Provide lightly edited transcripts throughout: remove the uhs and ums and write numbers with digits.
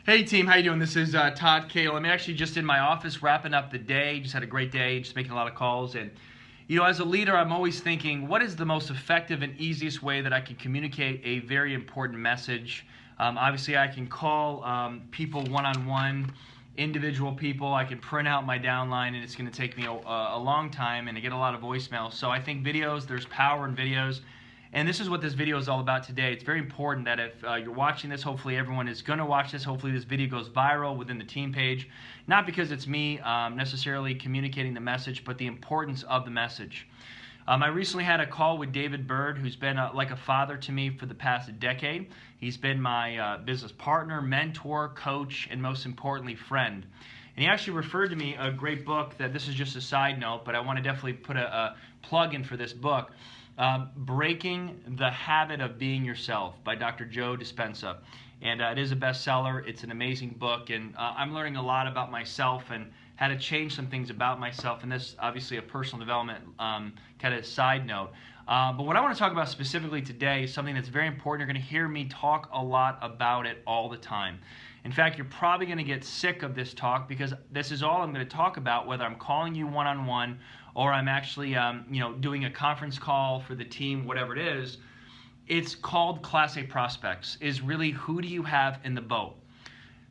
Hey team, how you doing? This is Todd Kale. I'm actually just in my office wrapping up the day. Just had a great day, just making a lot of calls. And as a leader, I'm always thinking, what is the most effective and easiest way that I can communicate a very important message? Obviously, I can call people one-on-one, individual people. I can print out my downline, and it's going to take me a long time, and I get a lot of voicemail. So I think videos, there's power in videos. And this is what this video is all about today. It's very important that if you're watching this, hopefully everyone is going to watch this. Hopefully this video goes viral within the team page. Not because it's me necessarily communicating the message, but the importance of the message. I recently had a call with David Bird, who's been like a father to me for the past decade. He's been my business partner, mentor, coach, and most importantly, friend. And he actually referred to me a great book that this is just a side note, but I want to definitely put a plug in for this book. Breaking the Habit of Being Yourself by Dr. Joe Dispenza. And it is a bestseller. It's an amazing book, and I'm learning a lot about myself and how to change some things about myself, and this obviously a personal development kind of side note. But what I want to talk about specifically today is something that's very important. You're going to hear me talk a lot about it all the time. In fact, you're probably going to get sick of this talk because this is all I'm going to talk about, whether I'm calling you one-on-one or I'm actually doing a conference call for the team, whatever it is. It's called Class A Prospects, is really who do you have in the boat.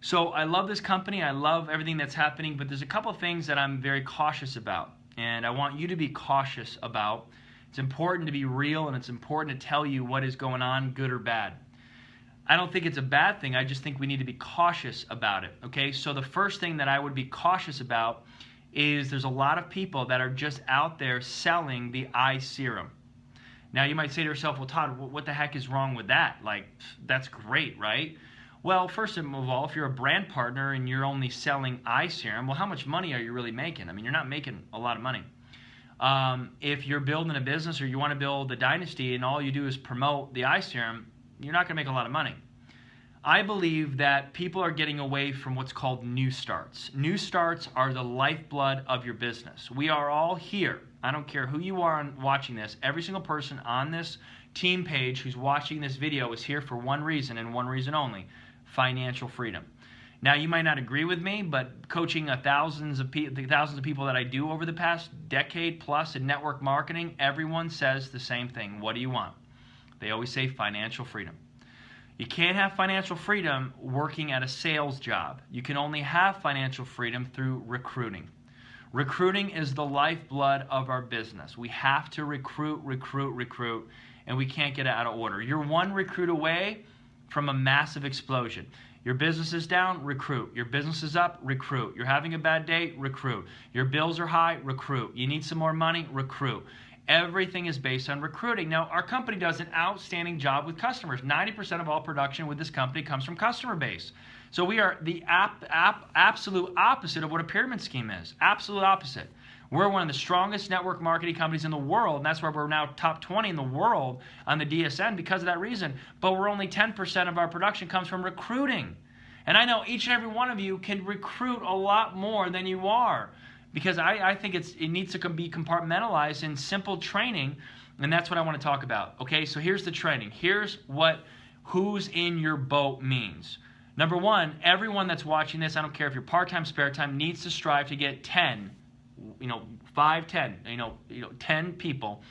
So I love this company, I love everything that's happening, but there's a couple of things that I'm very cautious about, and I want you to be cautious about. It's important to be real, and it's important to tell you what is going on, good or bad. I don't think it's a bad thing, I just think we need to be cautious about it, okay? So the first thing that I would be cautious about is there's a lot of people that are just out there selling the eye serum. Now you might say to yourself, well Todd, what the heck is wrong with that? Like, that's great, right? Well, first of all, if you're a brand partner and you're only selling eye serum, well, how much money are you really making? I mean, you're not making a lot of money. If you're building a business or you want to build a dynasty and all you do is promote the eye serum, you're not going to make a lot of money. I believe that people are getting away from what's called new starts. New starts are the lifeblood of your business. We are all here. I don't care who you are watching this. Every single person on this team page who's watching this video is here for one reason and one reason only: financial freedom. Now, you might not agree with me, but coaching thousands of people that I do over the past decade plus in network marketing, everyone says the same thing. What do you want? They always say financial freedom. You can't have financial freedom working at a sales job. You can only have financial freedom through recruiting. Recruiting is the lifeblood of our business. We have to recruit, and we can't get it out of order. You're one recruit away from a massive explosion. Your business is down, recruit. Your business is up, recruit. You're having a bad day, recruit. Your bills are high, recruit. You need some more money, recruit. Everything is based on recruiting. Now, our company does an outstanding job with customers. 90% of all production with this company comes from customer base. So we are the absolute opposite of what a pyramid scheme is. Absolute opposite. We're one of the strongest network marketing companies in the world, and that's why we're now top 20 in the world on the DSN because of that reason. But we're only 10% of our production comes from recruiting. And I know each and every one of you can recruit a lot more than you are, because I think it needs to be compartmentalized in simple training, and that's what I want to talk about. Okay, so here's the training. Here's what who's in your boat means. Number one, everyone that's watching this, I don't care if you're part-time, spare time, needs to strive to get 10, 10 people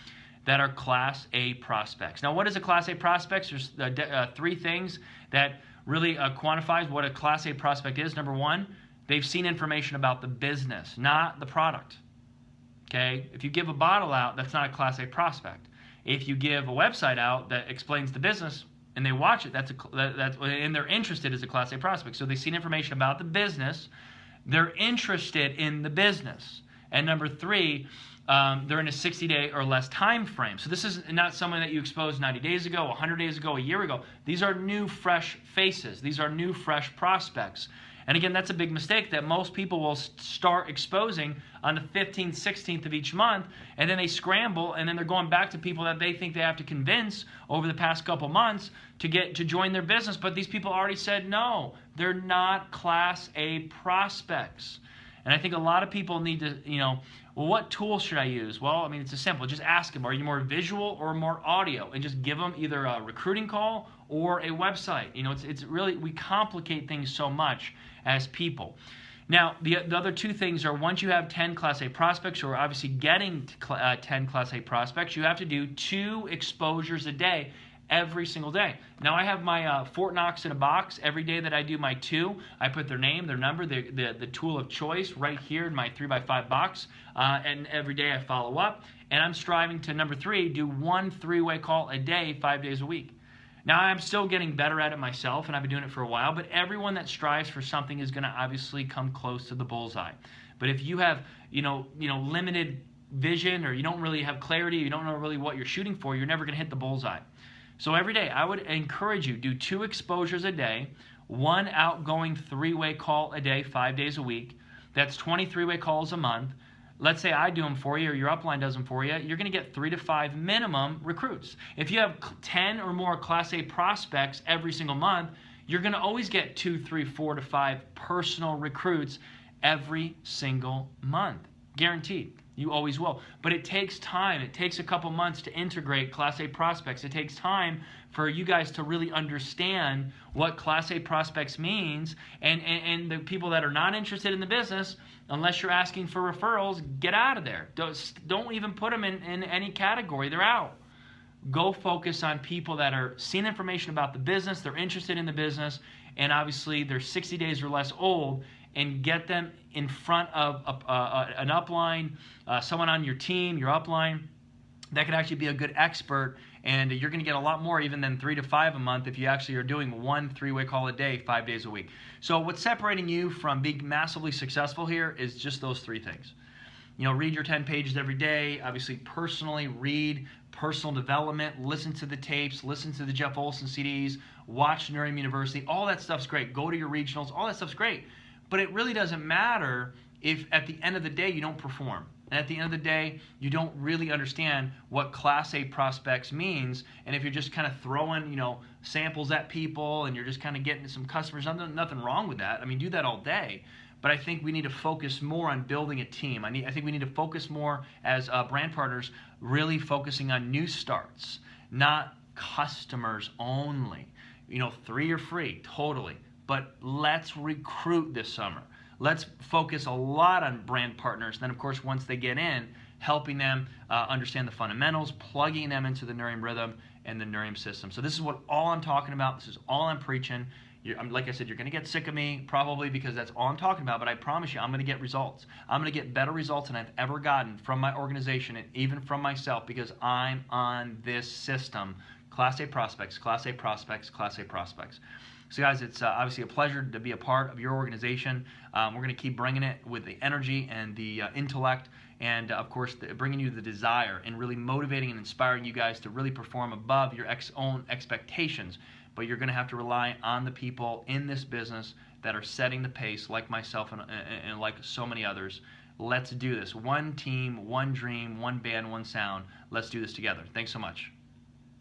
that are Class A prospects. Now, what is a Class A prospect? There's three things that really quantifies what a Class A prospect is. Number one, they've seen information about the business, not the product. Okay? If you give a bottle out, that's not a Class A prospect. If you give a website out that explains the business and they watch it, and they're interested as a Class A prospect. So they've seen information about the business. They're interested in the business. And number three, they're in a 60-day or less time frame. So this is not someone that you exposed 90 days ago, 100 days ago, a year ago. These are new, fresh faces. These are new, fresh prospects. And again, that's a big mistake that most people will start exposing on the 15th, 16th of each month, and then they scramble, and then they're going back to people that they think they have to convince over the past couple months to join their business. But these people already said no. They're not Class A prospects. And I think a lot of people need to, well, what tool should I use? Well, I mean, it's simple. Just ask them, are you more visual or more audio? And just give them either a recruiting call or a website. It's really, we complicate things so much as people. Now, the other two things are, once you have 10 Class A prospects, or obviously getting 10 Class A prospects, you have to do 2 exposures a day every single day. Now, I have my Fort Knox in a box. Every day that I do my 2, I put their name, their number, the tool of choice right here in my 3x5 box, and every day I follow up. And I'm striving to, number 3, do 1 3-way call a day, 5 days a week. Now, I'm still getting better at it myself, and I've been doing it for a while, but everyone that strives for something is going to obviously come close to the bullseye. But if you have, limited vision, or you don't really have clarity, you don't know really what you're shooting for, you're never going to hit the bullseye. So every day, I would encourage you, do 2 exposures a day, 1 outgoing 3-way call a day, 5 days a week. That's 20 3-way calls a month. Let's say I do them for you, or your upline does them for you, you're going to get 3 to 5 minimum recruits. If you have 10 or more Class A prospects every single month, you're going to always get 2, 3, 4 to 5 personal recruits every single month. Guaranteed. You always will. But it takes time. It takes a couple months to integrate Class A prospects. It takes time for you guys to really understand what Class A prospects means. And the people that are not interested in the business, unless you're asking for referrals, get out of there. Don't even put them in any category. They're out. Go focus on people that are seeing information about the business, they're interested in the business, and obviously they're 60 days or less old, and get them in front of an upline, someone on your team, your upline, that could actually be a good expert, and you're going to get a lot more even than 3 to 5 a month if you actually are doing 1 3-way call a day, 5 days a week. So what's separating you from being massively successful here is just those 3 things. Read your 10 pages every day. Obviously, personally read personal development, listen to the tapes, listen to the Jeff Olson CDs, watch Nurium University. All that stuff's great. Go to your regionals. All that stuff's great. But it really doesn't matter if at the end of the day you don't perform. And at the end of the day, you don't really understand what Class A prospects means. And if you're just kind of throwing, samples at people, and you're just kind of getting some customers, nothing wrong with that. I mean, do that all day. But I think we need to focus more on building a team. I think we need to focus more as brand partners, really focusing on new starts, not customers only. 3 are free, totally. But let's recruit this summer. Let's focus a lot on brand partners. Then, of course, once they get in, helping them understand the fundamentals, plugging them into the Nurium rhythm and the Nurium system. So this is all I'm talking about. This is all I'm preaching. Like I said, you're going to get sick of me probably because that's all I'm talking about, but I promise you I'm going to get results. I'm going to get better results than I've ever gotten from my organization and even from myself, because I'm on this system. Class A prospects, Class A prospects, Class A prospects. So guys, it's obviously a pleasure to be a part of your organization. We're going to keep bringing it with the energy and the intellect, and of course bringing you the desire, and really motivating and inspiring you guys to really perform above your own expectations. But you're going to have to rely on the people in this business that are setting the pace, like myself and like so many others. Let's do this. One team, one dream, one band, one sound. Let's do this together. Thanks so much.